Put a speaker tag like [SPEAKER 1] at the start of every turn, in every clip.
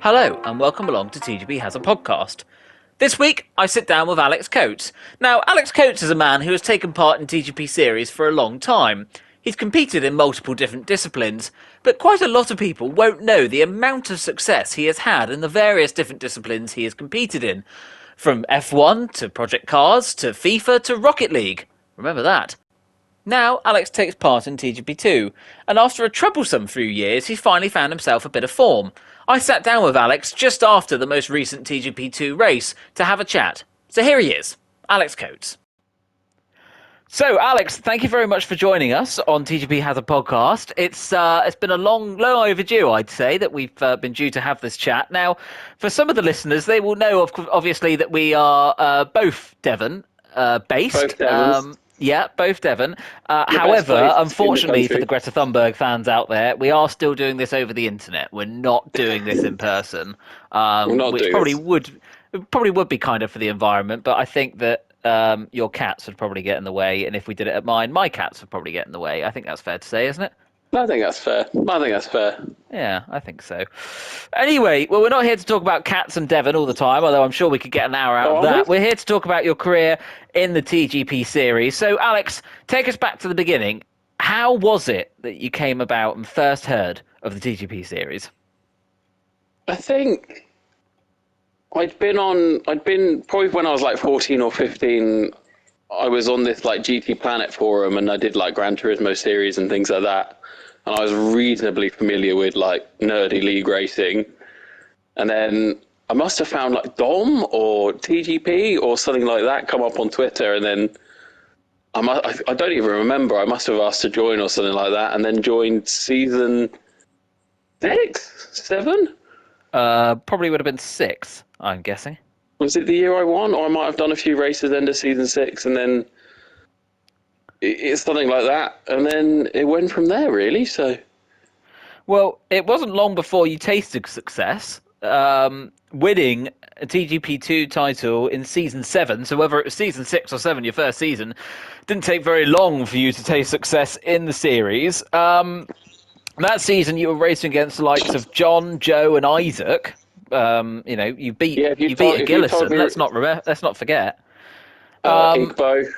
[SPEAKER 1] Hello, and welcome along to TGP Has A Podcast. This week, I sit down with Alex Coates. Now, Alex Coates is a man who has taken part in TGP series for a long time. He's competed in multiple different disciplines, but quite a lot of people won't know the amount of success he has had in the various different disciplines he has competed in. From F1 to Project Cars to FIFA to Rocket League. Remember that. Now, Alex takes part in TGP2, and after a troublesome few years, he's finally found himself a bit of form. I sat down with Alex just after the most recent TGP2 race to have a chat. So here he is, Alex Coates. So, Alex, thank you very much for joining us on TGP Has A Podcast. It's been a long overdue, I'd say, that we've been due to have this chat. Now, for some of the listeners, they will know, obviously, that we are both Devon based.
[SPEAKER 2] Both Devons.
[SPEAKER 1] Yeah, both Devon. However, unfortunately for the Greta Thunberg fans out there, we are still doing this over the internet. We're not doing this in person, which probably would be kind of for the environment. But I think that your cats would probably get in the way, and if we did it at mine, my cats would probably get in the way. I think that's fair to say, isn't it?
[SPEAKER 2] I think that's fair.
[SPEAKER 1] Yeah, I think so. Anyway, well, we're not here to talk about cats and Devon all the time, although I'm sure we could get an hour out of that. We're here to talk about your career in the TGP series. So, Alex, take us back to the beginning. How was it that you came about and first heard of the TGP series?
[SPEAKER 2] I think I'd been probably when I was like 14 or 15, I was on this like GT Planet forum and I did like Gran Turismo series and things like that. And I was reasonably familiar with like nerdy league racing. And then I must have found like Dom or TGP or something like that come up on Twitter. And then I don't even remember. I must have asked to join or something like that. And then joined season 6, 7?
[SPEAKER 1] Probably would have been 6, I'm guessing.
[SPEAKER 2] Was it the year I won? Or I might have done a few races end of season 6 and then it's something like that. And then it went from there, really. So,
[SPEAKER 1] well, it wasn't long before you tasted success, winning a TGP2 title in season 7. So whether it was season 6 or 7, your first season, didn't take very long for you to taste success in the series. That season, you were racing against the likes of John, Joe, and Isaac. You beat Gillison. Let's not forget.
[SPEAKER 2] Igbo.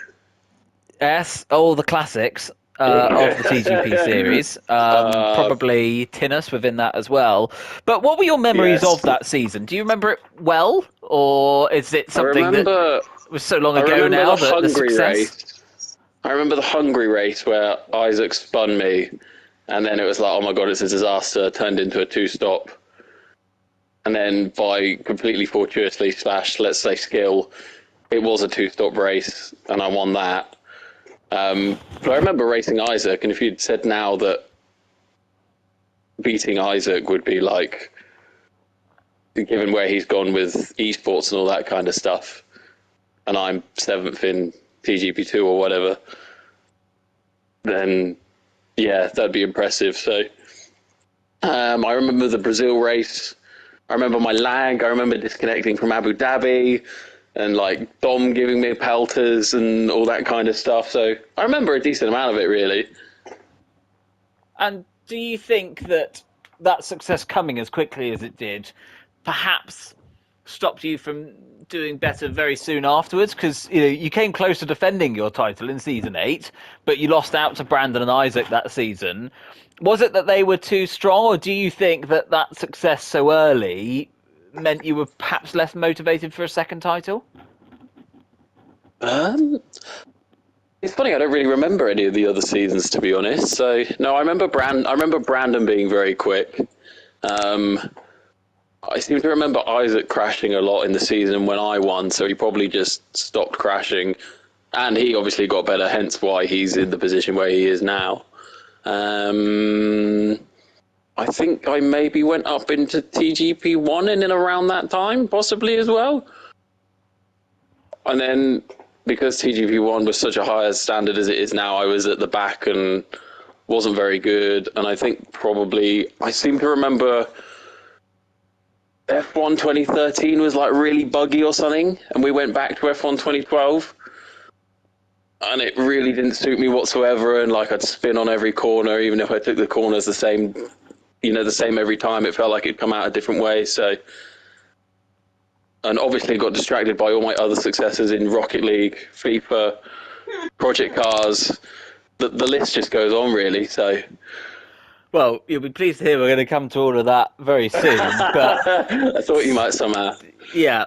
[SPEAKER 1] Yes, all the classics of the TGP series. Probably Tinus within that as well. But what were your memories of that season? Do you remember it well, or is it something that was so long ago now that the success?
[SPEAKER 2] I remember the Hungary race where Isaac spun me, and then it was like, oh my god, it's a disaster. Turned into a 2-stop, and then by completely fortuitously / let's say skill, it was a 2-stop race, and I won that. But I remember racing Isaac, and if you'd said now that beating Isaac would be like, given where he's gone with esports and all that kind of stuff, and I'm 7th in TGP2 or whatever, then yeah, that'd be impressive. So I remember the Brazil race. I remember my lag. I remember disconnecting from Abu Dhabi. And like Dom giving me pelters and all that kind of stuff. So I remember a decent amount of it, really.
[SPEAKER 1] And do you think that success coming as quickly as it did perhaps stopped you from doing better very soon afterwards? Because you came close to defending your title in season 8, but you lost out to Brandon and Isaac that season. Was it that they were too strong, or do you think that success so early meant you were perhaps less motivated for a second title?
[SPEAKER 2] It's funny, I don't really remember any of the other seasons, to be honest. So no, I remember Brandon being very quick. I seem to remember Isaac crashing a lot in the season when I won, so he probably just stopped crashing, and he obviously got better, hence why he's in the position where he is now. I think I maybe went up into TGP1 in and around that time, possibly as well. And then, because TGP1 was such a higher standard as it is now, I was at the back and wasn't very good. And I think I seem to remember F1 2013 was like really buggy or something, and we went back to F1 2012. And it really didn't suit me whatsoever, and like I'd spin on every corner, even if I took the corners the same the same every time. It felt like it'd come out a different way. So, and obviously got distracted by all my other successes in Rocket League, FIFA, Project Cars. The list just goes on, really. So,
[SPEAKER 1] Well, you'll be pleased to hear we're going to come to all of that very soon. But
[SPEAKER 2] I thought you might somehow.
[SPEAKER 1] yeah,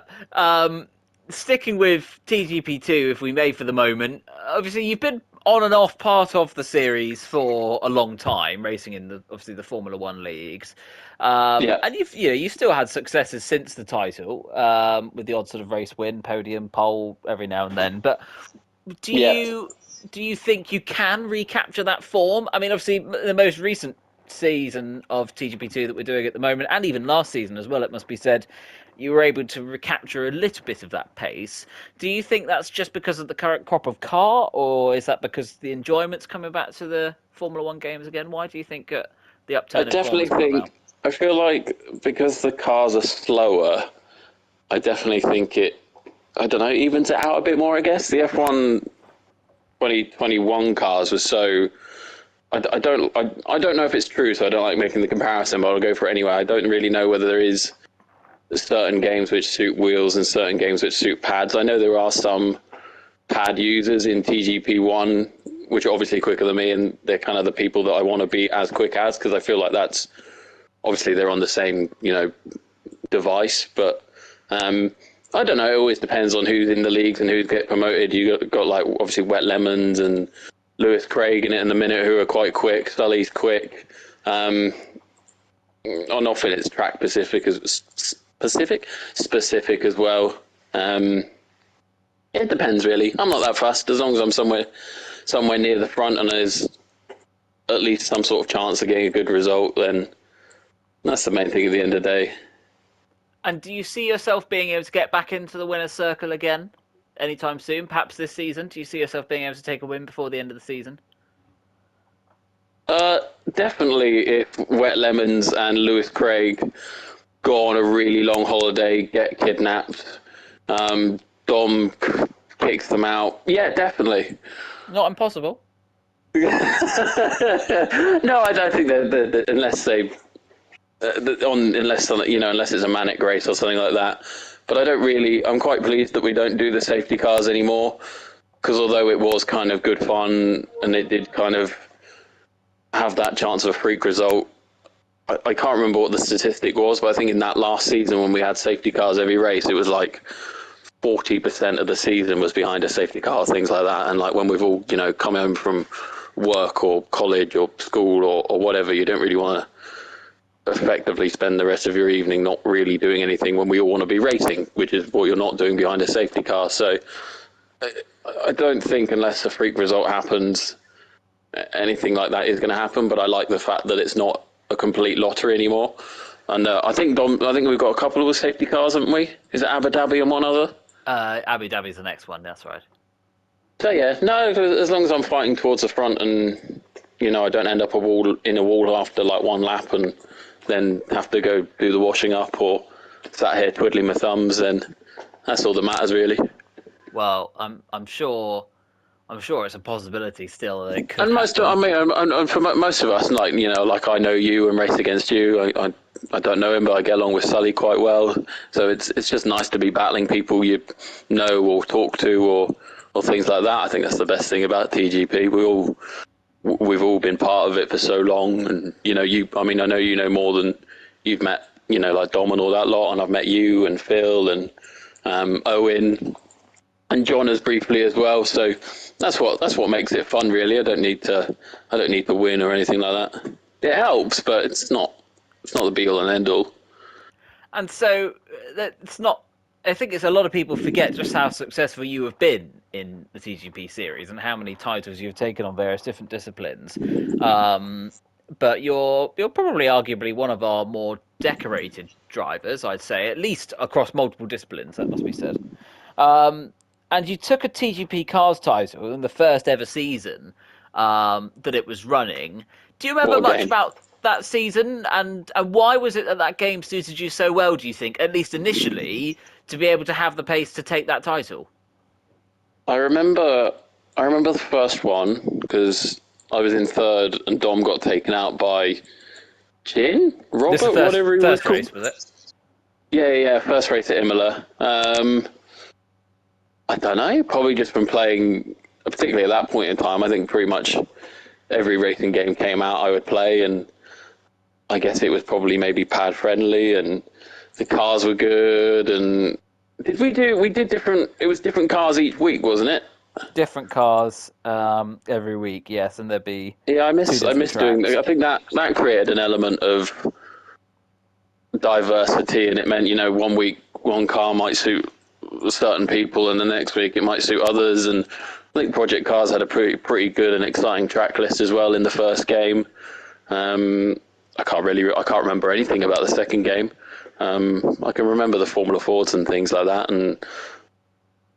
[SPEAKER 1] sticking with TGP2, if we may, for the moment. Obviously, you've been on and off part of the series for a long time, racing in the Formula One leagues.
[SPEAKER 2] Yeah.
[SPEAKER 1] And you still had successes since the title, with the odd sort of race win, podium, pole every now and then. But do
[SPEAKER 2] Yeah.
[SPEAKER 1] you think you can recapture that form? I mean, obviously, the most recent season of TGP2 that we're doing at the moment, and even last season as well, it must be said, you were able to recapture a little bit of that pace. Do you think that's just because of the current crop of car, or is that because the enjoyment's coming back to the Formula One games again? Why do you think the
[SPEAKER 2] I
[SPEAKER 1] upturn in form
[SPEAKER 2] definitely
[SPEAKER 1] has come about?
[SPEAKER 2] think, I feel like because the cars are slower, I definitely think it, I don't know, evens it out a bit more, I guess. The F1 2021 cars was so, I don't know if it's true, so I don't like making the comparison, but I'll go for it anyway. I don't really know whether there is certain games which suit wheels and certain games which suit pads. I know there are some pad users in TGP1, which are obviously quicker than me, and they're kind of the people that I want to be as quick as, because I feel like that's, obviously they're on the same, device, but I don't know. It always depends on who's in the leagues and who's get promoted. You got like obviously Wet Lemons and Lewis Craig in it in the minute who are quite quick. Sully's quick. On often it's track specific as well. It depends really. I'm not that fussed as long as I'm somewhere near the front and there's at least some sort of chance of getting a good result. Then that's the main thing at the end of the day.
[SPEAKER 1] And do you see yourself being able to get back into the winner's circle again anytime soon? Perhaps this season? Do you see yourself being able to take a win before the end of the season?
[SPEAKER 2] Definitely if Wet Lemons and Lewis Craig go on a really long holiday, get kidnapped, Dom kicks them out. Yeah, definitely.
[SPEAKER 1] Not impossible.
[SPEAKER 2] No, I don't think that unless they unless it's a manic race or something like that. But I don't really. I'm quite pleased that we don't do the safety cars anymore, because although it was kind of good fun and it did kind of have that chance of a freak result, I can't remember what the statistic was, but I think in that last season when we had safety cars every race, it was like 40% of the season was behind a safety car, things like that. And like when we've all come home from work or college or school or whatever, you don't really want to effectively spend the rest of your evening not really doing anything when we all want to be racing, which is what you're not doing behind a safety car. So I don't think unless a freak result happens, anything like that is going to happen. But I like the fact that it's not a complete lottery anymore. And I think we've got a couple of safety cars, haven't we? Is it Abu Dhabi and one other?
[SPEAKER 1] Abu Dhabi's the next one. That's right.
[SPEAKER 2] So yeah, no, as long as I'm fighting towards the front and I don't end up in a wall after like one lap and then have to go do the washing up or sat here twiddling my thumbs, then that's all that matters really.
[SPEAKER 1] Well, I'm sure it's a possibility still that it could
[SPEAKER 2] And
[SPEAKER 1] happen.
[SPEAKER 2] for most of us, like I know you and race against you. I don't know him, but I get along with Sully quite well. So it's just nice to be battling people you know or talk to or things like that. I think that's the best thing about TGP. We've all been part of it for so long, and I know you know more than you've met, like Dom and all that lot, and I've met you and Phil and Owen and John as briefly as well. So that's what makes it fun, really. I don't need to win or anything like that. It helps, but it's not the be all and end all.
[SPEAKER 1] And so it's not. I think it's a lot of people forget just how successful you have been in the TGP series and how many titles you've taken on various different disciplines. But you're probably arguably one of our more decorated drivers, I'd say, at least across multiple disciplines. That must be said. And you took a TGP Cars title in the first ever season that it was running. Do you remember much about that season, and why was it that game suited you so well, do you think, at least initially, to be able to have the pace to take that title?
[SPEAKER 2] I remember the first one because I was in third and Dom got taken out by Chin?
[SPEAKER 1] This is
[SPEAKER 2] Robert,
[SPEAKER 1] the
[SPEAKER 2] whatever he was
[SPEAKER 1] first
[SPEAKER 2] called.
[SPEAKER 1] race, was it?
[SPEAKER 2] Yeah, first race at Imola. I don't know, probably just from playing, particularly at that point in time, I think pretty much every racing game came out I would play, and I guess it was probably maybe pad friendly, and the cars were good, and we did different, it was different cars each week, wasn't it?
[SPEAKER 1] Different cars every week, yes, and there'd be
[SPEAKER 2] Yeah, I
[SPEAKER 1] two
[SPEAKER 2] miss
[SPEAKER 1] different
[SPEAKER 2] doing,
[SPEAKER 1] tracks.
[SPEAKER 2] I think that created an element of diversity, and it meant, one week one car might suit certain people, and the next week it might suit others. And I think Project Cars had a pretty good and exciting track list as well in the first game. I can't remember anything about the second game. I can remember the Formula Fords and things like that, and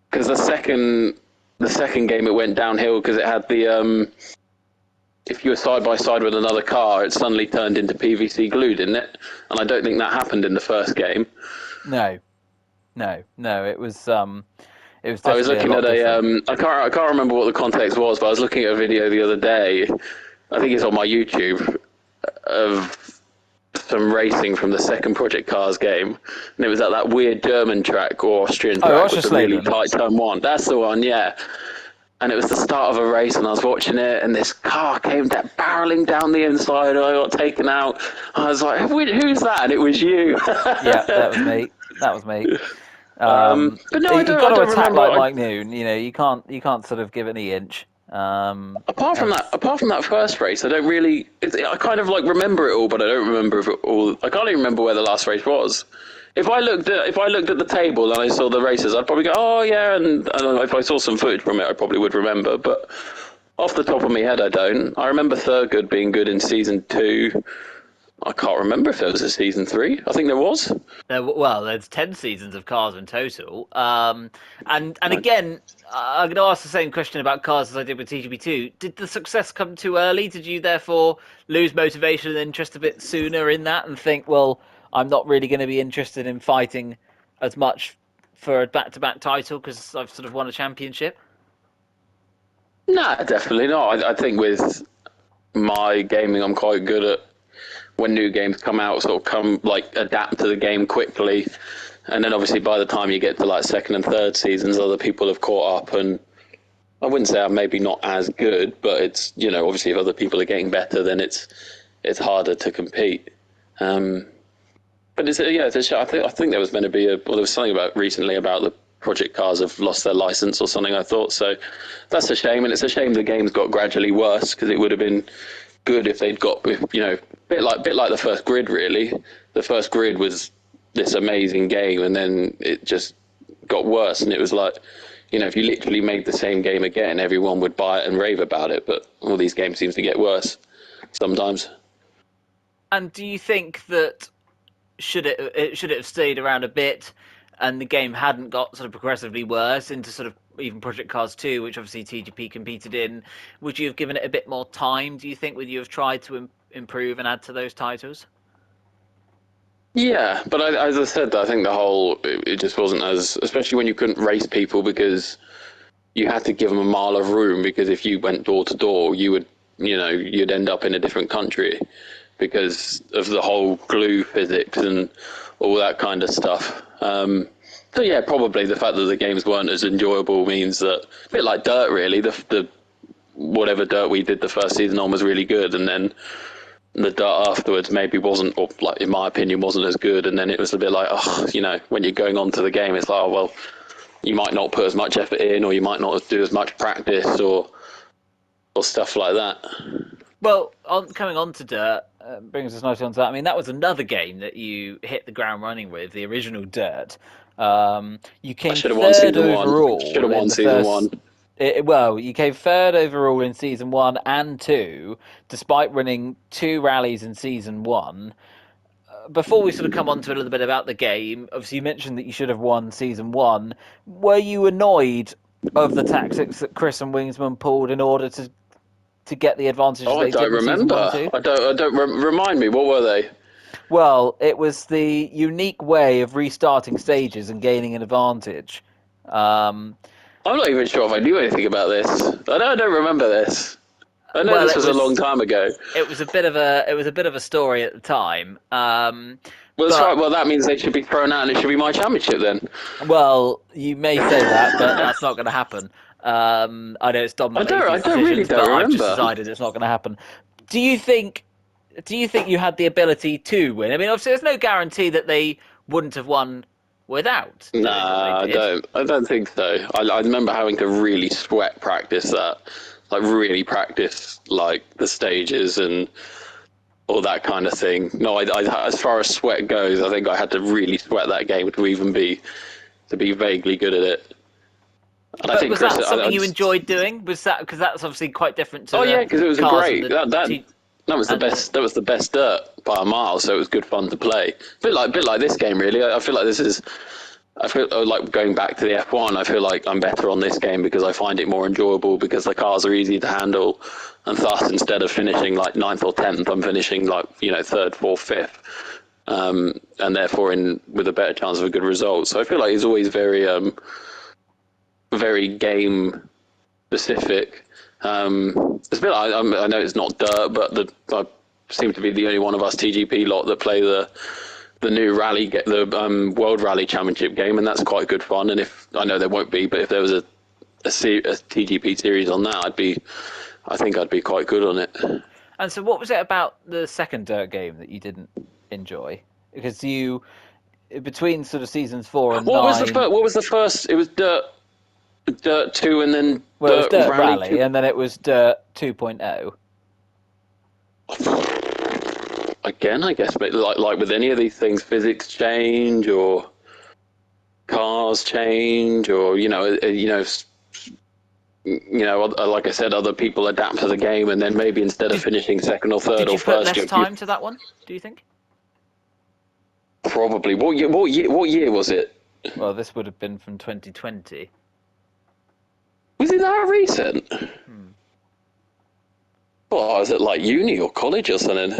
[SPEAKER 2] because the second game it went downhill because it had the if you were side by side with another car, it suddenly turned into PVC glue, didn't it? And I don't think that happened in the first game.
[SPEAKER 1] No. It was
[SPEAKER 2] I was
[SPEAKER 1] definitely a
[SPEAKER 2] looking
[SPEAKER 1] lot
[SPEAKER 2] at
[SPEAKER 1] different.
[SPEAKER 2] I can't remember what the context was, but I was looking at a video the other day. I think it's on my YouTube of some racing from the second Project Cars game, and it was at that weird German track or Austrian
[SPEAKER 1] Oh,
[SPEAKER 2] track with the really
[SPEAKER 1] Oschersleben.
[SPEAKER 2] tight turn one. That's the one, yeah. And it was the start of a race, and I was watching it, and this car came barreling down the inside, and I got taken out. I was like, "Who's that?" And it was you.
[SPEAKER 1] Yeah, that was me. That was me.
[SPEAKER 2] But no,
[SPEAKER 1] You got
[SPEAKER 2] I
[SPEAKER 1] to
[SPEAKER 2] don't
[SPEAKER 1] attack
[SPEAKER 2] remember.
[SPEAKER 1] like Mike Noon. You can't sort of give it any inch. And
[SPEAKER 2] Apart from that first race, I don't really. I kind of like remember it all, but I don't remember if it all. I can't even remember where the last race was. If I looked at the table and I saw the races, I'd probably go, "Oh yeah," and I don't know, if I saw some footage from it, I probably would remember. But off the top of my head, I don't. I remember Thurgood being good in season 2. I can't remember if there was a season 3. I think there was.
[SPEAKER 1] well, there's 10 seasons of Cars in total. And again, I'm going to ask the same question about Cars as I did with TGP2. Did the success come too early? Did you therefore lose motivation and interest a bit sooner in that and think, well, I'm not really going to be interested in fighting as much for a back-to-back title because I've sort of won a championship?
[SPEAKER 2] Nah, definitely not. I think with my gaming, I'm quite good at when new games come out, sort of come like adapt to the game quickly, and then obviously by the time you get to like second and third seasons, other people have caught up, and I wouldn't say I'm maybe not as good, but it's obviously if other people are getting better, then it's harder to compete. But it's a show. I think there was meant to be there was something about recently about the Project Cars have lost their license or something. I thought so. That's a shame, and it's a shame the game's got gradually worse because it would have been good if they'd got bit like the first grid. Really, the first grid was this amazing game, and then it just got worse, and it was like. If you literally made the same game again, everyone would buy it and rave about it. But all these games seem to get worse sometimes.
[SPEAKER 1] And do you think that should it have stayed around a bit and the game hadn't got sort of progressively worse into sort of even Project Cars 2, which obviously TGP competed in, would you have given it a bit more time, do you think? Would you have tried to improve and add to those titles?
[SPEAKER 2] Yeah, but as I said, I think it just wasn't as, especially when you couldn't race people because you had to give them a mile of room because if you went door to door, you'd end up in a different country because of the whole glue physics and all that kind of stuff. So yeah, probably the fact that the games weren't as enjoyable means that a bit like Dirt, really. The whatever Dirt we did the first season on was really good, and then the Dirt afterwards maybe wasn't, or like in my opinion, wasn't as good. And then it was a bit like, when you're going on to the game, it's like, oh well, you might not put as much effort in, or you might not do as much practice, or stuff like that.
[SPEAKER 1] Well, coming on to Dirt brings us nicely onto that. I mean, that was another game that you hit the ground running with, the original Dirt. You
[SPEAKER 2] I
[SPEAKER 1] came
[SPEAKER 2] should have won
[SPEAKER 1] third
[SPEAKER 2] season one. Should
[SPEAKER 1] overall
[SPEAKER 2] have
[SPEAKER 1] in
[SPEAKER 2] won
[SPEAKER 1] the
[SPEAKER 2] season one.
[SPEAKER 1] first. Well, you came third overall in season 1 and 2, despite winning 2 rallies in season 1. Before we sort of come on to a little bit about the game, obviously you mentioned that you should have won season 1. Were you annoyed of the tactics that Chris and Wingsman pulled in order to get the advantages
[SPEAKER 2] Oh, I
[SPEAKER 1] they did
[SPEAKER 2] don't
[SPEAKER 1] in season 1 and
[SPEAKER 2] remember.
[SPEAKER 1] 2?
[SPEAKER 2] Remind me. What were they?
[SPEAKER 1] Well, it was the unique way of restarting stages and gaining an advantage. Um,
[SPEAKER 2] I'm not even sure if I knew anything about this. I don't remember this. I know
[SPEAKER 1] Well,
[SPEAKER 2] this was a long time ago.
[SPEAKER 1] it was a bit of a story at the time.
[SPEAKER 2] Well, that's right.
[SPEAKER 1] But
[SPEAKER 2] Well, that means they should be thrown out, and it should be my championship then.
[SPEAKER 1] well, you may say that, but that's not going to happen. I know it's Dom that makes
[SPEAKER 2] I
[SPEAKER 1] these
[SPEAKER 2] don't really
[SPEAKER 1] decisions,
[SPEAKER 2] don't
[SPEAKER 1] but I've just
[SPEAKER 2] remember.
[SPEAKER 1] decided it's not going to happen. Do you think? Do you think you had the ability to win? I mean, obviously, there's no guarantee that they wouldn't have won without doing what they
[SPEAKER 2] Nah, I
[SPEAKER 1] did.
[SPEAKER 2] don't. I don't think so. I remember having to really sweat practice that, like really practice like the stages and all that kind of thing. No, as far as sweat goes, I think I had to really sweat that game to even be vaguely good at it. And I
[SPEAKER 1] But
[SPEAKER 2] think
[SPEAKER 1] was
[SPEAKER 2] Chris,
[SPEAKER 1] that something you enjoyed doing? Was that because that's obviously quite different to
[SPEAKER 2] oh yeah,
[SPEAKER 1] the
[SPEAKER 2] because it was a
[SPEAKER 1] cars and
[SPEAKER 2] great
[SPEAKER 1] the
[SPEAKER 2] that was the
[SPEAKER 1] and
[SPEAKER 2] best. That was the best dirt by a mile. So it was good fun to play. Bit like this game, really. I feel like this is. I feel like going back to the F1. I feel like I'm better on this game because I find it more enjoyable because the cars are easy to handle, and thus instead of finishing like ninth or 10th, I'm finishing like third, fourth, fifth, and therefore with a better chance of a good result. So I feel like it's always very game specific. It's a bit like, I know it's not dirt, but I seem to be the only one of us TGP lot that play the new rally, the World Rally Championship game, and that's quite good fun. And if I know there won't be, but if there was a TGP series on that, I think I'd be quite good on it.
[SPEAKER 1] And so, what was it about the second Dirt game that you didn't enjoy? Because you, between sort of seasons 4 and 9,
[SPEAKER 2] What was the first? It was Dirt 2, and then
[SPEAKER 1] well, it was
[SPEAKER 2] Dirt
[SPEAKER 1] Dirt
[SPEAKER 2] Rally
[SPEAKER 1] Rally,
[SPEAKER 2] 2.
[SPEAKER 1] and then it was Dirt 2.0.
[SPEAKER 2] Again, I guess, but like with any of these things, physics change or cars change, or like I said, other people adapt to the game, and then maybe instead of finishing second or third
[SPEAKER 1] Did
[SPEAKER 2] or
[SPEAKER 1] you put
[SPEAKER 2] first,
[SPEAKER 1] less
[SPEAKER 2] you
[SPEAKER 1] time to that one? Do you think?
[SPEAKER 2] probably. What year was it?
[SPEAKER 1] Well, this would have been from 2020.
[SPEAKER 2] Was it that recent? Well, was it like uni or college or something?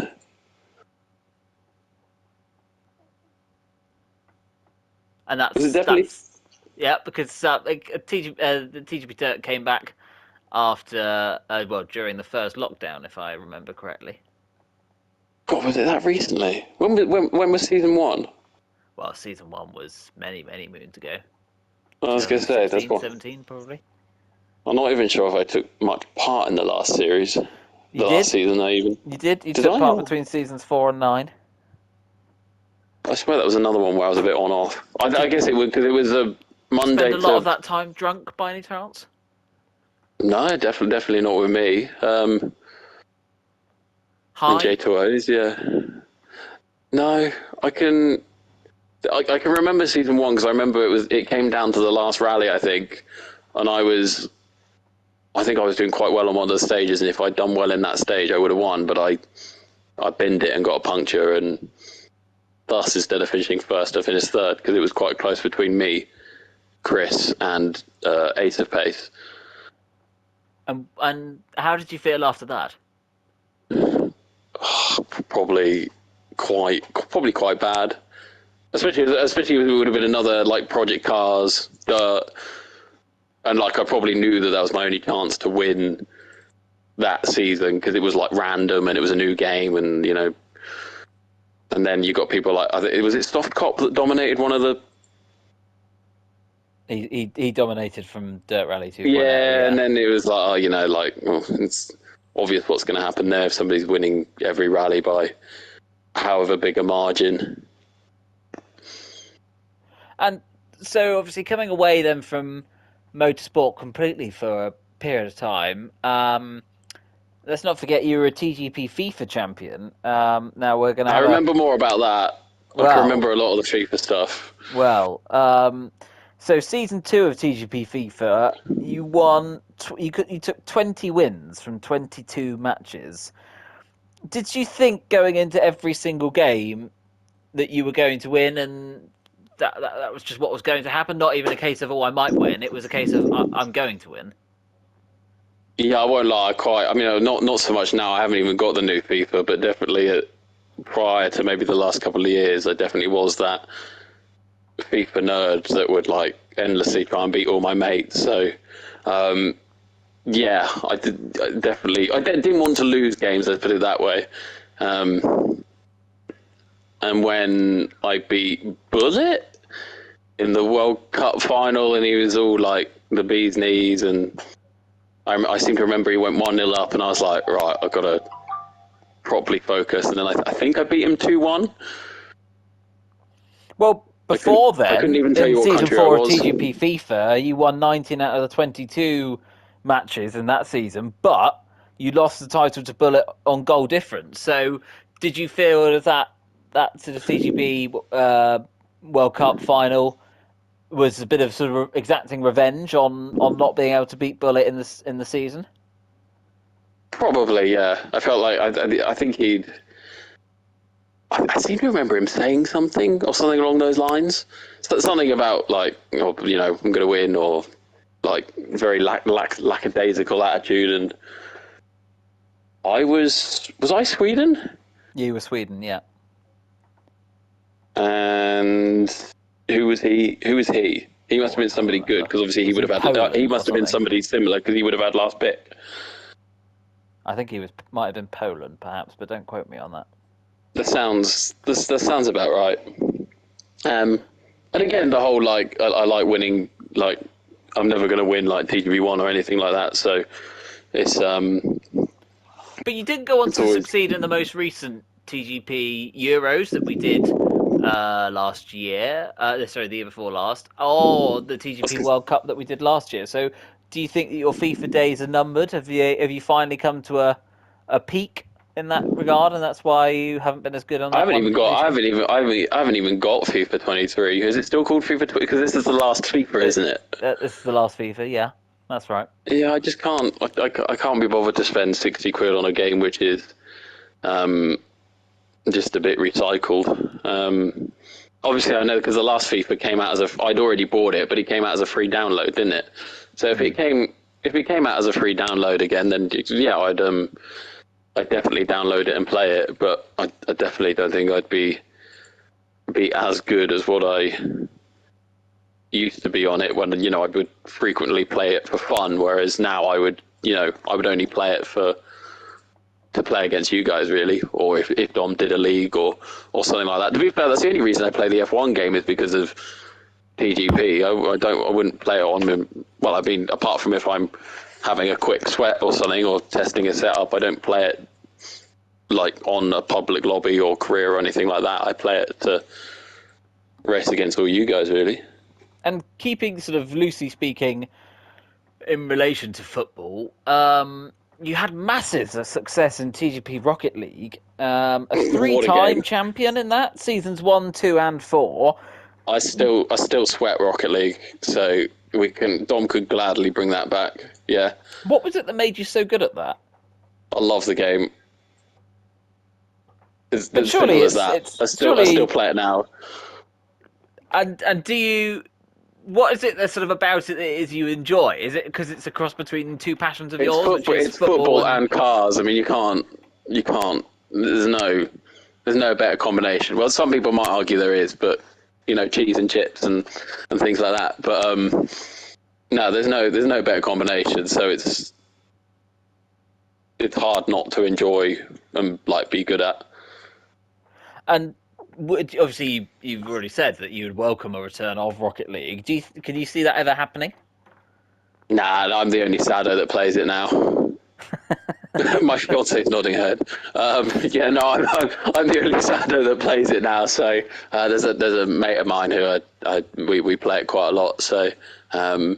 [SPEAKER 1] And
[SPEAKER 2] Was it definitely?
[SPEAKER 1] yeah, because the TGP Dirt came back after during the first lockdown, if I remember correctly.
[SPEAKER 2] God, was it that recently? When was season 1?
[SPEAKER 1] Well, season 1 was many moons ago.
[SPEAKER 2] I was going to say that's
[SPEAKER 1] 2016,
[SPEAKER 2] what.
[SPEAKER 1] 17 probably.
[SPEAKER 2] I'm not even sure if I took much part in the last series,
[SPEAKER 1] You
[SPEAKER 2] the last
[SPEAKER 1] did?
[SPEAKER 2] season. I even
[SPEAKER 1] You did? You
[SPEAKER 2] did
[SPEAKER 1] took
[SPEAKER 2] I?
[SPEAKER 1] part between seasons 4 and 9.
[SPEAKER 2] I swear that was another one where I was a bit on off. I guess it would because it was a Monday
[SPEAKER 1] Spend a lot of
[SPEAKER 2] to.
[SPEAKER 1] that time drunk by any chance?
[SPEAKER 2] No, definitely not with me. And
[SPEAKER 1] High?
[SPEAKER 2] J2Os, yeah. No, I can remember season 1 because I remember it came down to the last rally, I think, and I think I was doing quite well on one of the stages, and if I'd done well in that stage, I would have won. But I binned it and got a puncture, and thus instead of finishing first, I finished third because it was quite close between me, Chris, and Ace of Pace.
[SPEAKER 1] And how did you feel after that?
[SPEAKER 2] Probably quite bad. Especially if it would have been another like Project Cars, Dirt, and like I probably knew that was my only chance to win that season because it was like random and it was a new game, and and then you got people like was it Soft Cop that dominated one of the.
[SPEAKER 1] He dominated from Dirt Rally 2.0.
[SPEAKER 2] Yeah, and then it was like it's obvious what's going to happen there if somebody's winning every rally by however big a margin.
[SPEAKER 1] And so, obviously, coming away then from motorsport completely for a period of time, let's not forget you were a TGP FIFA champion. Now we're going to
[SPEAKER 2] I
[SPEAKER 1] have
[SPEAKER 2] remember more about that. I can remember a lot of the FIFA stuff.
[SPEAKER 1] So season 2 of TGP FIFA, you won. You took 20 wins from 22 matches. Did you think going into every single game that you were going to win, and that was just what was going to happen? Not even a case of I might win. It was a case of I'm going to win.
[SPEAKER 2] Yeah, I won't lie. I mean, not so much now. I haven't even got the new FIFA, but definitely prior to maybe the last couple of years, I definitely was that FIFA nerd that would like endlessly try and beat all my mates. So, Yeah, I definitely. Didn't want to lose games. Let's put it that way. And when I beat Bullet in the World Cup final, and he was all like the bee's knees, and I seem to remember he went 1-0 up, and I was like, right, I've got to properly focus. And then I think I beat him 2-1.
[SPEAKER 1] Well, before
[SPEAKER 2] I couldn't
[SPEAKER 1] then,
[SPEAKER 2] even tell
[SPEAKER 1] in
[SPEAKER 2] you what
[SPEAKER 1] season
[SPEAKER 2] country I
[SPEAKER 1] 4 of
[SPEAKER 2] was.
[SPEAKER 1] TGP FIFA, you won 19 out of the 22 matches in that season, but you lost the title to Bullet on goal difference. So, did you feel that sort of TGP World Cup final was a bit of sort of exacting revenge on not being able to beat Bullet in the season?
[SPEAKER 2] Probably, yeah. I felt like I think he'd. I seem to remember him saying something or something along those lines. Something about like, I'm going to win, or like very lackadaisical attitude. And was I Sweden?
[SPEAKER 1] You were Sweden, yeah.
[SPEAKER 2] And who was he? Who was he? He must have been somebody good, because obviously he
[SPEAKER 1] Was
[SPEAKER 2] would
[SPEAKER 1] he
[SPEAKER 2] have had. He
[SPEAKER 1] Poland or
[SPEAKER 2] must have been
[SPEAKER 1] something?
[SPEAKER 2] somebody similar, because he would have had last pick.
[SPEAKER 1] I think might have been Poland, perhaps, but don't quote me on that.
[SPEAKER 2] That sounds about right. And again, the whole like I like winning. Like, I'm never going to win like TGB1 or anything like that. So it's
[SPEAKER 1] But you did go on
[SPEAKER 2] it's
[SPEAKER 1] to
[SPEAKER 2] always
[SPEAKER 1] succeed in the most recent TGP Euros that we did last year. Sorry, the year before last. Or the TGP World Cup that we did last year. So, do you think that your FIFA days are numbered? Have you finally come to a peak in that regard, and that's why you haven't been as good on
[SPEAKER 2] I
[SPEAKER 1] that
[SPEAKER 2] haven't
[SPEAKER 1] one
[SPEAKER 2] even got
[SPEAKER 1] recently?
[SPEAKER 2] I haven't even got FIFA 23. Is it still called FIFA 20? Because this is the last FIFA, isn't it?
[SPEAKER 1] This is the last FIFA. Yeah, that's right.
[SPEAKER 2] Yeah, I just can't. I can't be bothered to spend 60 quid on a game which is just a bit recycled. Obviously, I know because the last FIFA came out I'd already bought it, but it came out as a free download, didn't it? So if it came out as a free download again, then yeah, I'd definitely download it and play it. But I definitely don't think I'd be as good as what I used to be on it, when I would frequently play it for fun, whereas now I would only play it to play against you guys, really, or if Dom did a league or something like that. To be fair, that's the only reason I play the F1 game, is because of TGP. I wouldn't play it on. Well, I mean, apart from if I'm having a quick sweat or something, or testing a setup, I don't play it like on a public lobby or career or anything like that. I play it to race against all you guys, really.
[SPEAKER 1] And keeping sort of loosely speaking in relation to football, you had massive success in TGP Rocket League. A
[SPEAKER 2] What a
[SPEAKER 1] three-time
[SPEAKER 2] game!
[SPEAKER 1] champion in that seasons 1, 2, and 4.
[SPEAKER 2] I still sweat Rocket League, so Dom could gladly bring that back. Yeah,
[SPEAKER 1] What was it that made you so good at that?
[SPEAKER 2] I love the game. It's
[SPEAKER 1] But
[SPEAKER 2] as
[SPEAKER 1] surely
[SPEAKER 2] simple as that.
[SPEAKER 1] it's
[SPEAKER 2] I still
[SPEAKER 1] surely
[SPEAKER 2] play it now.
[SPEAKER 1] and do you? What is it that sort of about it that is you enjoy? Is it because it's a cross between two passions of
[SPEAKER 2] It's
[SPEAKER 1] yours, which
[SPEAKER 2] football.
[SPEAKER 1] is
[SPEAKER 2] It's
[SPEAKER 1] football
[SPEAKER 2] football
[SPEAKER 1] and
[SPEAKER 2] and cars. I mean, you can't. There's no better combination. Well, some people might argue there is, but cheese and chips and things like that. But no, there's no better combination. So it's hard not to enjoy and like be good at.
[SPEAKER 1] and obviously you've already said that you would welcome a return of Rocket League. Can you see that ever happening?
[SPEAKER 2] Nah, I'm the only saddo that plays it now. My fiance's nodding her head. Yeah, no, I'm the only saddo that plays it now. So there's a mate of mine who we play it quite a lot. So no,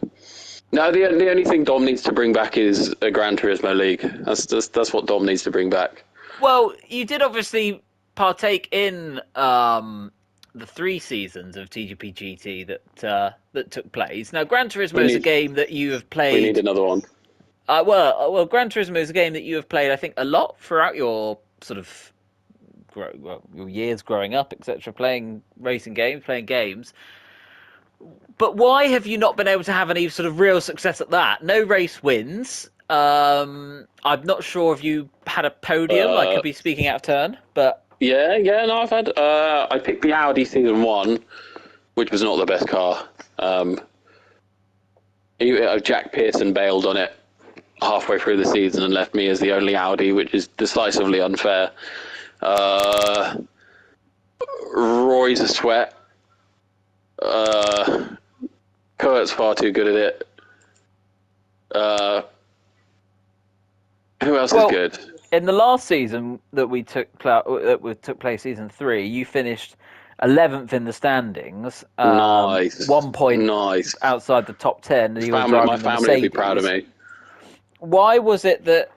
[SPEAKER 2] the only thing Dom needs to bring back is a Gran Turismo League. That's what Dom needs to bring back.
[SPEAKER 1] Well, you did obviously partake in the 3 seasons of TGP GT that took place. Now, Gran Turismo
[SPEAKER 2] We
[SPEAKER 1] is a
[SPEAKER 2] need
[SPEAKER 1] game that you have
[SPEAKER 2] we need
[SPEAKER 1] played.
[SPEAKER 2] another one.
[SPEAKER 1] Well, Gran Turismo is a game that you have played, I think, a lot throughout your sort of your years growing up, etc. Playing racing games, playing games. But why have you not been able to have any sort of real success at that? No race wins. I'm not sure if you had a podium. I could be speaking out of turn, but
[SPEAKER 2] Yeah, no, I've had. I picked the Audi season 1, which was not the best car. Jack Pearson bailed on it halfway through the season and left me as the only Audi, which is decisively unfair. Roy's a sweat. Kurt's far too good at it. Who else is good?
[SPEAKER 1] In the last season that took place, season 3, you finished 11th in the standings.
[SPEAKER 2] Nice.
[SPEAKER 1] 1 point
[SPEAKER 2] Nice.
[SPEAKER 1] outside the top 10, and you were driving
[SPEAKER 2] My
[SPEAKER 1] the
[SPEAKER 2] family
[SPEAKER 1] Mercedes.
[SPEAKER 2] would be proud of me.
[SPEAKER 1] Why was it that?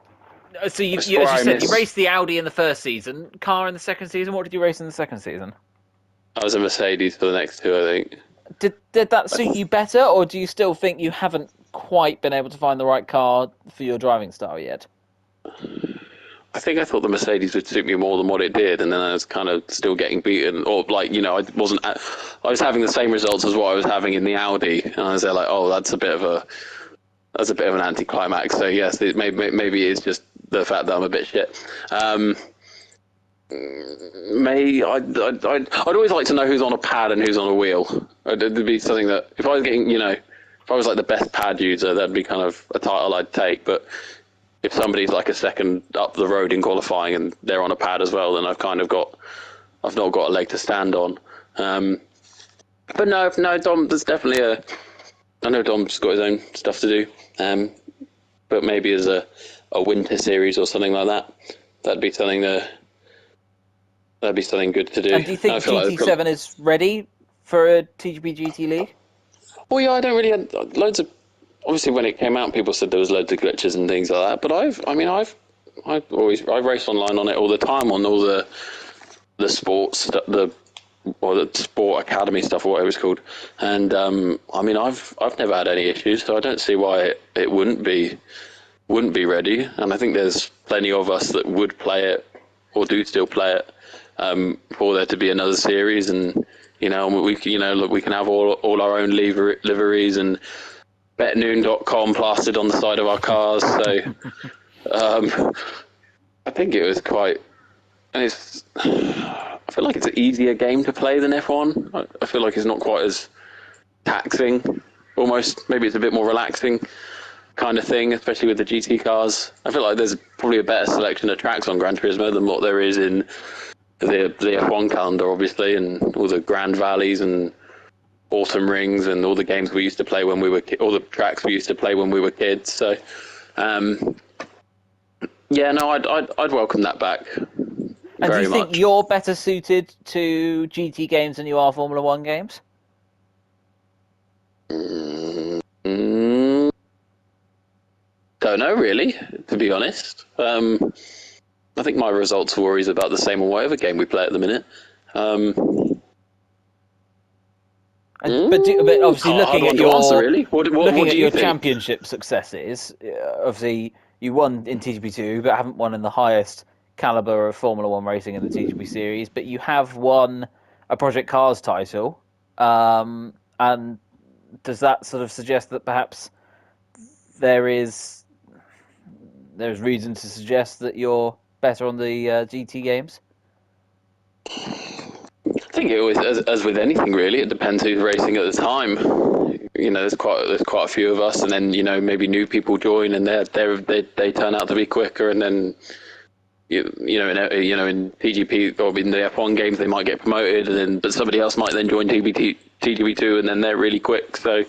[SPEAKER 1] So as you said, you
[SPEAKER 2] miss-
[SPEAKER 1] raced the Audi in the first season, car in the second season. What did you race in the second season?
[SPEAKER 2] I was a Mercedes for the next two, I think.
[SPEAKER 1] Did that suit you better, or do you still think you haven't quite been able to find the right car for your driving style yet?
[SPEAKER 2] I think I thought the Mercedes would suit me more than what it did, and then I was kind of still getting beaten, or like, you know, I was having the same results as what I was having in the Audi, and I was there like, oh, that's a bit of an anticlimax. So yes, maybe it's just the fact that I'm a bit shit. I'd always like to know who's on a pad and who's on a wheel. It'd be something that if I was getting, you know, if I was like the best pad user, that'd be kind of a title I'd take. But if somebody's like a second up the road in qualifying and they're on a pad as well, then I've not got a leg to stand on. But no, Dom, there's definitely I know Dom's got his own stuff to do, but maybe as a winter series or something like that, that'd be something good to do.
[SPEAKER 1] And do you think GT7 is ready for a TGP GT League?
[SPEAKER 2] Well, yeah, I don't really have loads of. Obviously, when it came out, people said there was loads of glitches and things like that. But I've raced online on it all the time on all the sports, the sport academy stuff or whatever it's called. And I've never had any issues, so I don't see why it wouldn't be ready. And I think there's plenty of us that would play it or do still play it for there to be another series. And you know, we can have all our own liveries and betnoon.com plastered on the side of our cars. So I think it was quite, and I feel like it's an easier game to play than F1. I feel like it's not quite as taxing, almost. Maybe it's a bit more relaxing kind of thing, especially with the GT cars. I feel like there's probably a better selection of tracks on Gran Turismo than what there is in the F1 calendar, obviously, and all the Grand Valleys and Autumn Rings and all the games we used to play when we were all the tracks we used to play when we were kids. So, yeah, no, I'd welcome that back.
[SPEAKER 1] And do you think you're better suited to GT games than you are Formula One games?
[SPEAKER 2] Don't know, really, to be honest. I think my results are always about the same on whatever game we play at the minute.
[SPEAKER 1] But obviously, looking at your
[SPEAKER 2] answer, really. What do you think?
[SPEAKER 1] Championship successes, obviously you won in TGP2, but haven't won in the highest caliber of Formula One racing in the TGP series. But you have won a Project Cars title, and does that sort of suggest that perhaps there's reason to suggest that you're better on the GT games?
[SPEAKER 2] I think it always, as with anything really, it depends who's racing at the time. You know, there's quite a few of us, and then you know maybe new people join, and they turn out to be quicker, and then in TGP or in the F1 games they might get promoted, and then but somebody else might then join TGP2, and then they're really quick. So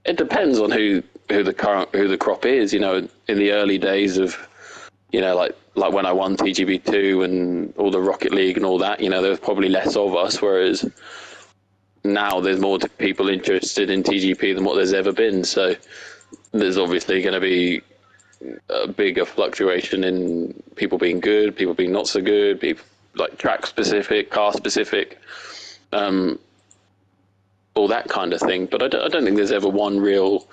[SPEAKER 2] it depends on who the crop is. You know, in the early days of, you know, like when I won TGP2 and all the Rocket League and all that, you know, there was probably less of us, whereas now there's more people interested in TGP than what there's ever been. So there's obviously going to be a bigger fluctuation in people being good, people being not so good, people like track specific, car specific, all that kind of thing. But I don't think there's ever one real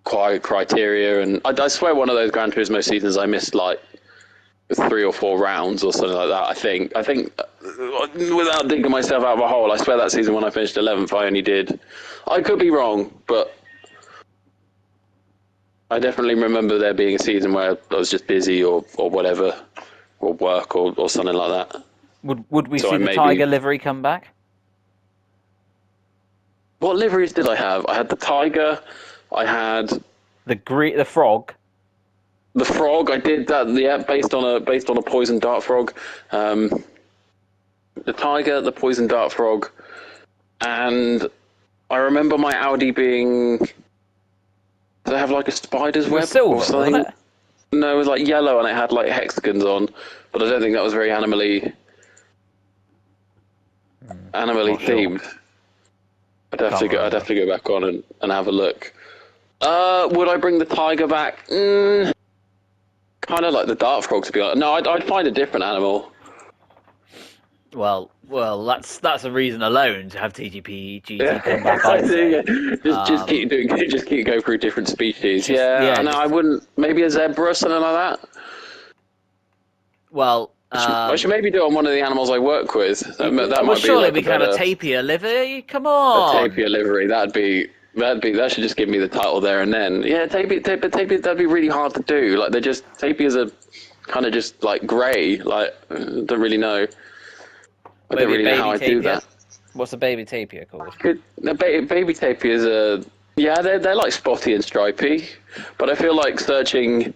[SPEAKER 2] criteria. And I swear one of those Gran Turismo seasons I missed like 3 or 4 rounds or something like that. I think without digging myself out of a hole, I swear that season when I finished 11th, I could be wrong, but I definitely remember there being a season where I was just busy or whatever, or work or something like that.
[SPEAKER 1] Would we see the Tiger livery come back?
[SPEAKER 2] What liveries did I have? I had the Tiger, I had
[SPEAKER 1] the frog.
[SPEAKER 2] The frog, I did that. Yeah, based on a poison dart frog. The tiger, the poison dart frog, and I remember my Audi being. Did it have like a spider's
[SPEAKER 1] It was
[SPEAKER 2] web
[SPEAKER 1] silver,
[SPEAKER 2] or something?
[SPEAKER 1] wasn't it?
[SPEAKER 2] No, it was like yellow and it had like hexagons on, but I don't think that was very animally
[SPEAKER 1] Not sure.
[SPEAKER 2] themed. I'd have to go back on and have a look. Would I bring the tiger back? Kind of like the dart frog, to be honest. No, I'd find a different animal.
[SPEAKER 1] Well, that's a reason alone to have TGP GT come back. I'd say.
[SPEAKER 2] Just keep doing, just keep going through different species. I
[SPEAKER 1] just-
[SPEAKER 2] wouldn't. Maybe a zebra, something like that.
[SPEAKER 1] Well,
[SPEAKER 2] I should maybe do it on one of the animals I work with. That
[SPEAKER 1] well,
[SPEAKER 2] might
[SPEAKER 1] surely
[SPEAKER 2] be like
[SPEAKER 1] we can have a tapir livery. Come
[SPEAKER 2] a
[SPEAKER 1] on.
[SPEAKER 2] tapir livery. That should just give me the title there and then. Yeah, tapir. That'd be really hard to do. Like tapirs are kind of just like grey. Like don't really know. I don't really know how I do that.
[SPEAKER 1] What's a baby tapir called?
[SPEAKER 2] Baby tapirs are they're like spotty and stripy, but I feel like searching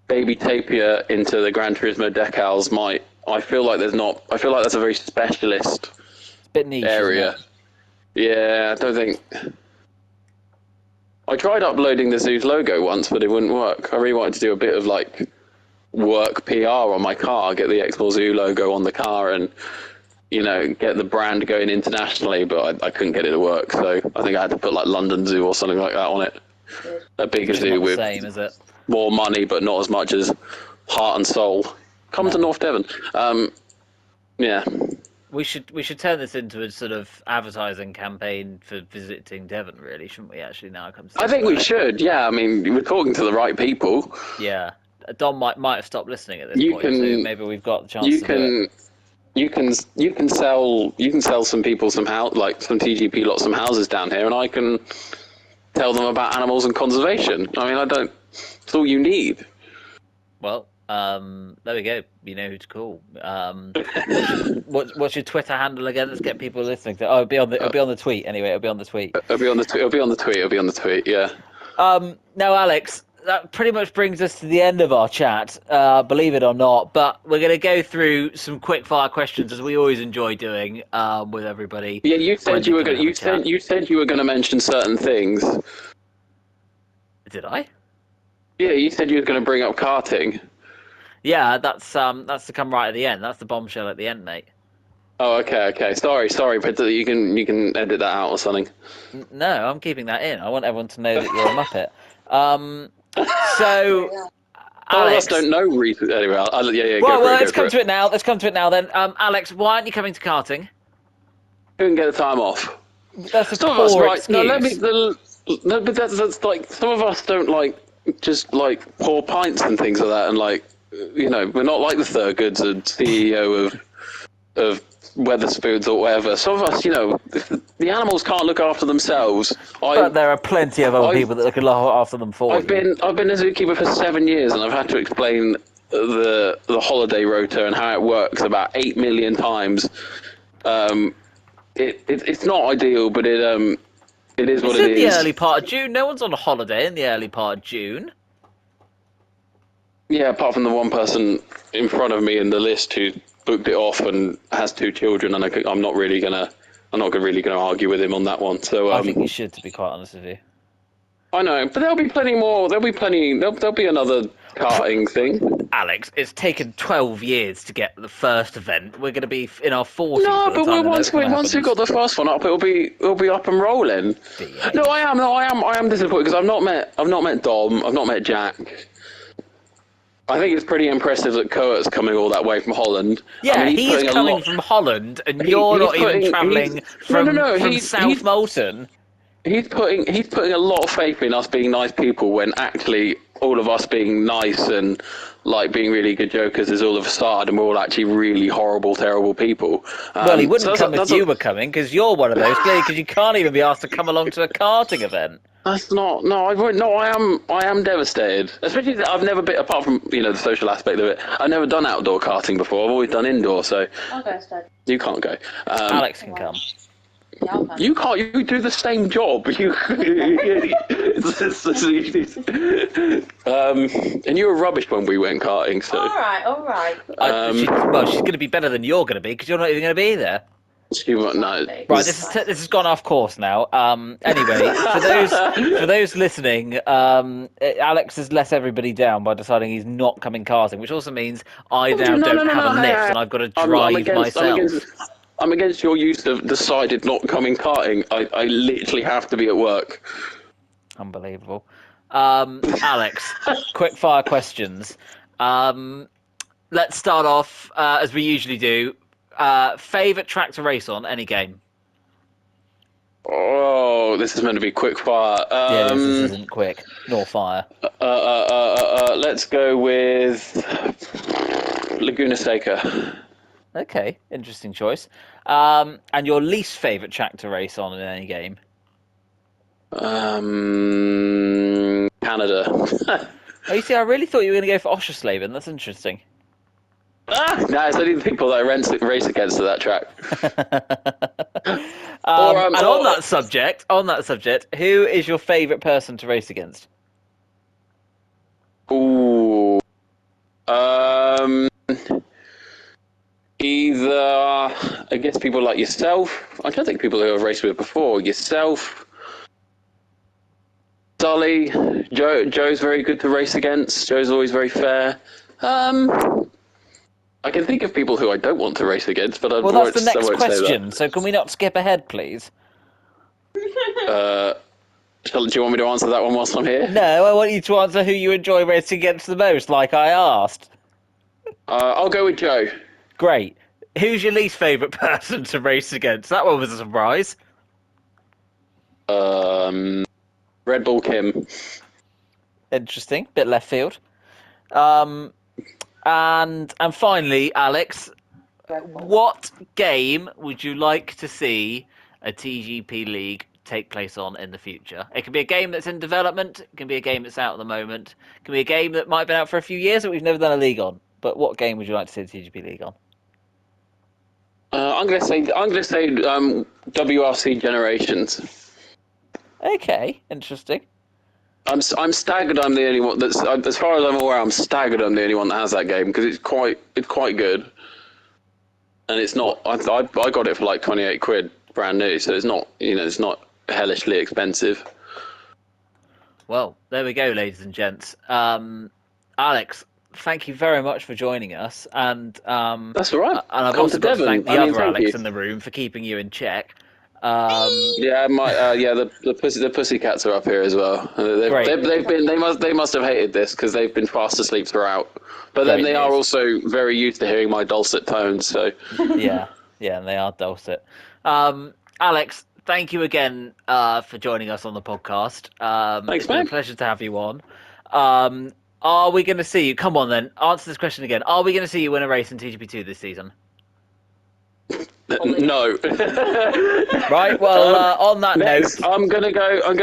[SPEAKER 2] baby tapir into the Gran Turismo decals I feel like that's a very specialist
[SPEAKER 1] It's a bit niche
[SPEAKER 2] area.
[SPEAKER 1] Isn't it?
[SPEAKER 2] Yeah, I don't think. I tried uploading the Zoo's logo once, but it wouldn't work. I really wanted to do a bit of like work PR on my car, get the X4 Zoo logo on the car, and get the brand going internationally, but I couldn't get it to work. So I think I had to put like London Zoo or something like that on it. A bigger zoo with
[SPEAKER 1] Same, is it?
[SPEAKER 2] more money, but not as much as heart and soul. Come to North Devon. Yeah.
[SPEAKER 1] We should turn this into a sort of advertising campaign for visiting Devon, really, shouldn't we? Actually, now it comes.
[SPEAKER 2] I think we should. Yeah, I mean, we're talking to the right people.
[SPEAKER 1] Yeah, Don might have stopped listening at this point, so maybe we've got the chance to do it.
[SPEAKER 2] You can sell some people some TGP lots some houses down here, and I can tell them about animals and conservation. I mean, it's all you need.
[SPEAKER 1] Well, there we go. You know who to call. What's your Twitter handle again? Let's get people listening to. Oh, it'll be on the tweet anyway. It'll be on the tweet.
[SPEAKER 2] It'll be on the tweet. Yeah.
[SPEAKER 1] Now, Alex, that pretty much brings us to the end of our chat. Believe it or not, but we're going to go through some quick fire questions as we always enjoy doing with everybody.
[SPEAKER 2] Yeah, you said you were going. You said you were going to mention certain things.
[SPEAKER 1] Did I?
[SPEAKER 2] Yeah, you said you were going to bring up karting.
[SPEAKER 1] Yeah, that's to come right at the end. That's the bombshell at the end, mate.
[SPEAKER 2] Oh, okay. Sorry, but you can edit that out or something.
[SPEAKER 1] No, I'm keeping that in. I want everyone to know that you're a muppet. So, Alex,
[SPEAKER 2] all of us don't know anyway.
[SPEAKER 1] Well, let's come to it now. Let's come to it now then. Alex, why aren't you coming to karting?
[SPEAKER 2] Couldn't get the time off.
[SPEAKER 1] That's a poor excuse.
[SPEAKER 2] No, but that's like some of us don't like just like pour pints and things like that, and like we're not like the Thurgoods and CEO of Weatherspoons or whatever. Some of us, if the animals can't look after themselves.
[SPEAKER 1] But there are plenty of other people that can look after them for you.
[SPEAKER 2] I've been a zookeeper for 7 years, and I've had to explain the holiday rota and how it works about 8 million times. It's not ideal, but it is what it is.
[SPEAKER 1] It's in the early part of June. No one's on a holiday in the early part of June.
[SPEAKER 2] Yeah, apart from the one person in front of me in the list who booked it off and has 2 children, and I'm not really gonna argue with him on that one. So
[SPEAKER 1] I think you should, to be quite honest with you.
[SPEAKER 2] I know, but there'll be plenty more. There'll be another karting thing.
[SPEAKER 1] Alex, it's taken 12 years to get the first event. We're going to be in our 40s.
[SPEAKER 2] No, but once we've got the first one up, it'll be up and rolling. No, I am disappointed because I've not met Dom, I've not met Jack. I think it's pretty impressive that Kurt's coming all that way from Holland.
[SPEAKER 1] Yeah,
[SPEAKER 2] I mean,
[SPEAKER 1] he's coming from Holland, and you're not even travelling from South Molton.
[SPEAKER 2] He's putting a lot of faith in us being nice people when actually all of us being nice and like being really good jokers is all of a facade, and we're all actually really horrible, terrible people.
[SPEAKER 1] Well, he wouldn't come if you were coming, because you're one of those, because you can't even be asked to come along to a karting event.
[SPEAKER 2] That's not. No, I won't. No, I am devastated. Especially that I've never been, apart from the social aspect of it. I've never done outdoor karting before. I've always done indoor. So
[SPEAKER 3] I'll go instead.
[SPEAKER 2] you can't go.
[SPEAKER 1] Alex can come.
[SPEAKER 2] You can't. You do the same job. And you were rubbish when we went karting. So.
[SPEAKER 3] All right.
[SPEAKER 1] She's going to be better than you're going to be because you're not even going to be there.
[SPEAKER 2] No.
[SPEAKER 1] Right, this has gone off course now. Anyway, for those listening, Alex has let everybody down by deciding he's not coming karting, which also means I now don't have a lift and I've got to drive myself.
[SPEAKER 2] I'm against your use of decided not coming karting. I literally have to be at work.
[SPEAKER 1] Unbelievable. Alex, quick fire questions. Let's start off as we usually do. Favourite track to race on, any game?
[SPEAKER 2] Oh, this is meant to be quick fire.
[SPEAKER 1] This isn't quick, nor fire.
[SPEAKER 2] Let's go with Laguna Seca.
[SPEAKER 1] Okay, interesting choice. And your least favourite track to race on in any game?
[SPEAKER 2] Canada.
[SPEAKER 1] Oh, you see, I really thought you were going to go for Oschersleben. That's interesting.
[SPEAKER 2] No, it's only the people that I race against at that track.
[SPEAKER 1] And on that subject, who is your favourite person to race against?
[SPEAKER 2] Ooh. Either, I guess, people like yourself. I don't think people who I've raced with before. Yourself, Sully, Joe's very good to race against. Joe's always very fair. I can think of people who I don't want to race against, but
[SPEAKER 1] that's the next question. So can we not skip ahead, please?
[SPEAKER 2] Do you want me to answer that one whilst I'm here?
[SPEAKER 1] No, I want you to answer who you enjoy racing against the most, like I asked.
[SPEAKER 2] I'll go with Joe.
[SPEAKER 1] Great. Who's your least favourite person to race against? That one was a surprise.
[SPEAKER 2] Red Bull Kim.
[SPEAKER 1] Interesting. Bit left field. And finally, Alex, what game would you like to see a TGP League take place on in the future? It can be a game that's in development. It can be a game that's out at the moment. It can be a game that might have been out for a few years that we've never done a league on. But what game would you like to see the TGP League on?
[SPEAKER 2] I'm gonna say WRC Generations.
[SPEAKER 1] Okay, interesting.
[SPEAKER 2] I'm staggered. I'm the only one that's, as far as I'm aware, I'm staggered. I'm the only one that has that game because it's quite good, and it's not. I got it for like 28 quid, brand new. So it's not, it's not hellishly expensive.
[SPEAKER 1] Well, there we go, ladies and gents. Alex, thank you very much for joining us, and
[SPEAKER 2] that's all right.
[SPEAKER 1] And I've also got to thank the other Alex in the room for keeping you in check.
[SPEAKER 2] The pussycats are up here as well. They must have hated this because they've been fast asleep throughout. But then they are also very used to hearing my dulcet tones. So
[SPEAKER 1] yeah, and they are dulcet. Alex, thank you again for joining us on the podcast.
[SPEAKER 2] Thanks,
[SPEAKER 1] it's been a pleasure to have you on. Are we going to see you? Come on, then. Answer this question again. Are we going to see you win a race in TGP2 this season?
[SPEAKER 2] No.
[SPEAKER 1] Right. Well, on that note,
[SPEAKER 2] I'm gonna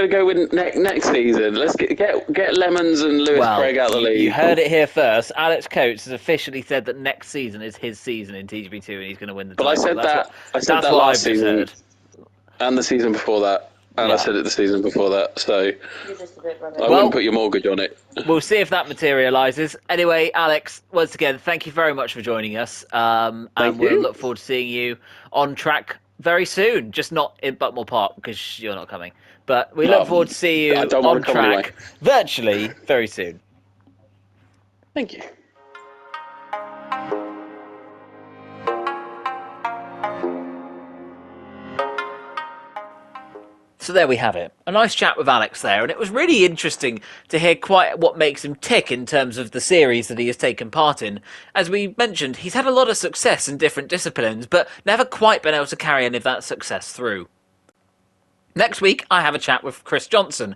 [SPEAKER 2] go with next season. Let's get Lemons and Lewis Craig out of the league.
[SPEAKER 1] You heard it here first. Alex Coates has officially said that next season is his season in TGP2, and he's going to win the title.
[SPEAKER 2] But I said that last season, and the season before that. And I said it the season before that, so I wouldn't put your mortgage on it.
[SPEAKER 1] We'll see if that materialises. Anyway, Alex, once again, thank you very much for joining us. And we'll look forward to seeing you on track very soon. Just not in Buckmore Park, because you're not coming. But we look forward to seeing you on track virtually very soon.
[SPEAKER 2] Thank you.
[SPEAKER 1] So there we have it. A nice chat with Alex there, and it was really interesting to hear quite what makes him tick in terms of the series that he has taken part in. As we mentioned, he's had a lot of success in different disciplines, but never quite been able to carry any of that success through. Next week, I have a chat with Chris Johnson,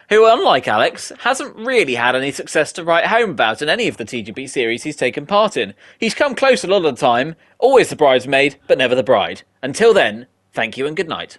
[SPEAKER 1] who, unlike Alex, hasn't really had any success to write home about in any of the TGP series he's taken part in. He's come close a lot of the time, always the bridesmaid, but never the bride. Until then, thank you and good night.